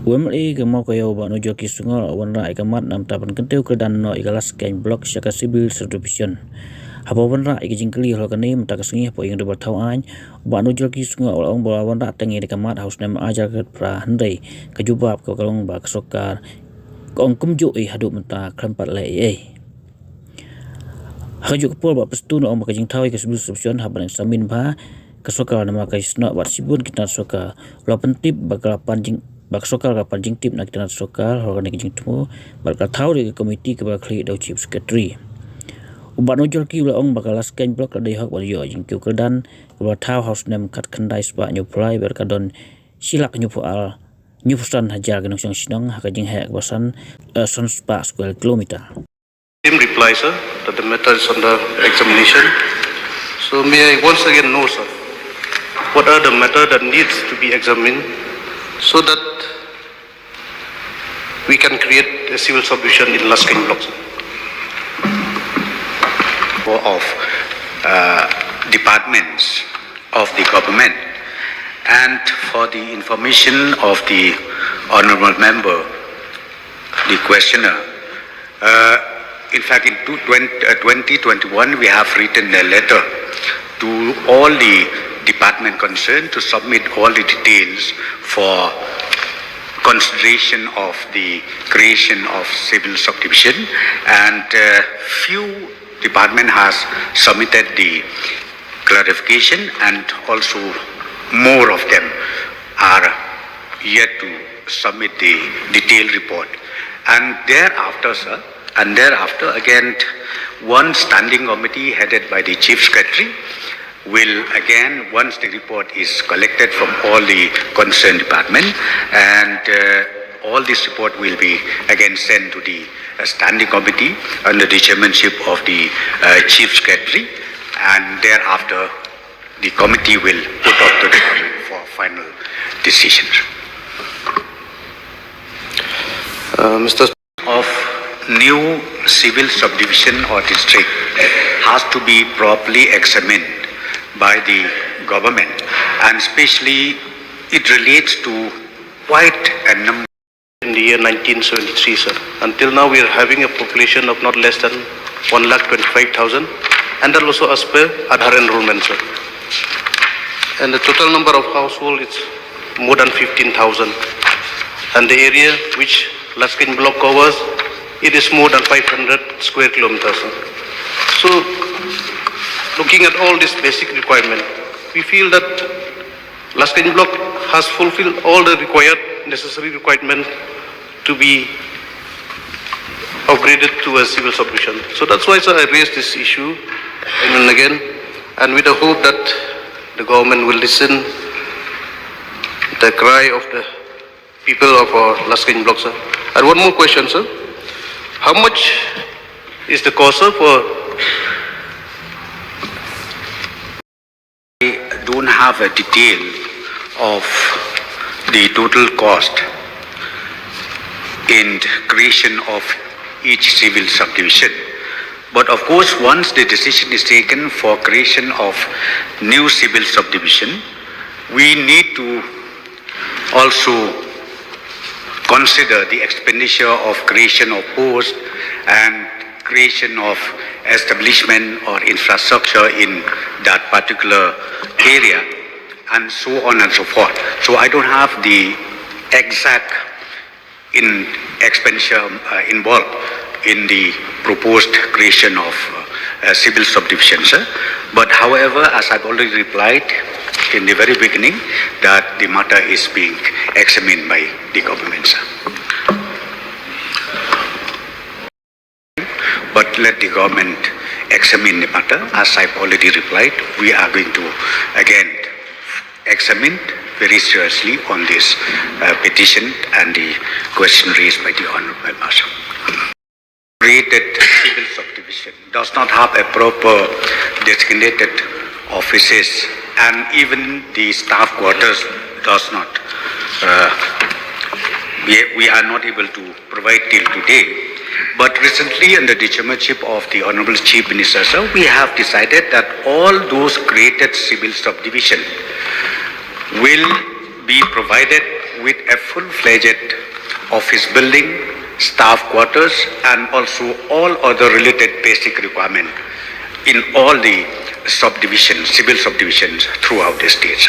Eiei ke Mokaiaw ba Ujor ki sungol awan ra ikamat nam tapan Kyntiew ke dan no ika Laskein blok syaka civil subdivision. Haba wan ra ika jingkeli hol kani mta kasengi po ing dobar tau an ba Ujor ki sungol awang ba wan ra tengi ikamat haus nem ajar ke pra hendai ke jubab ke kalong ba ke Sorkar kong kumju hadu mta krempat le Eiei. Hajuk pol ba pestu no om ka jing tau ke civil subdivision haba nang samin ba ke Sorkar nama ka isno ba sibun kita Sorkar lo pentip ba kelapan jing bak Sorkar kapan jing tip nak kita Sorkar orang nak jing temu bakal tahu dari komiti ke bakal dau chief secretary ubat Ujor ki ula ong bakal Laskein blok ada hak wal yo jing Kyntiew kedan ubat tahu house nem kat kendai spa nyuplai berkadon silak nyupual nyupusan hajar genong siang sinong hak jing hak basan son spa square kilometer. Same reply, sir, that the matter is under examination. So may I once again know, sir, what are the matter that needs to be examined so that we can create a civil subdivision in Laskein blocks? Of departments of the government, and for the information of the honourable member, the questioner. In fact, in 2021, we have written a letter to all the department concerned to submit all the details for consideration of the creation of civil subdivision, and few department has submitted the clarification, and also more of them are yet to submit the detailed report. And thereafter, again, one standing committee headed by the chief secretary will again, once the report is collected from all the concerned department, and all this report will be again sent to the standing committee under the chairmanship of the chief secretary, and thereafter the committee will put up to the government for final decision. Mr. Of new civil subdivision or district has to be properly examined by the government, and especially it relates to quite a number. In the year 1973, sir, until now we are having a population of not less than 1,25,000, and that also as per Aadhaar enrollment, sir. And the total number of households is more than 15,000, and the area which Laskein block covers, it is more than 500 square kilometers. Sir. So, looking at all this basic requirement, we feel that Laskein block has fulfilled all the necessary requirement to be upgraded to a civil subdivision. So that's why, sir, I raised this issue again and again, and with the hope that the government will listen the cry of the people of our Laskein block, sir. And one more question, sir. How much is the cost, sir, for... I don't have a detail of the total cost in creation of each civil subdivision. But of course, once the decision is taken for creation of new civil subdivision, we need to also consider the expenditure of creation of posts and creation of establishment or infrastructure in that particular area, and so on and so forth. So I don't have the exact expenditure involved in the proposed creation of civil subdivision, sir. But however, as I've already replied in the very beginning, that the matter is being examined by the government, sir. But let the government examine the matter. As I've already replied, we are going to again examine very seriously on this petition and the question raised by the honourable members. Created civil subdivision does not have a proper designated offices, and even the staff quarters does not. We are not able to provide till today. But recently, under the chairmanship of the Honourable Chief Minister, sir, we have decided that all those created civil subdivision will be provided with a full-fledged office building, staff quarters, and also all other related basic requirements in all the subdivisions, civil subdivisions throughout the state.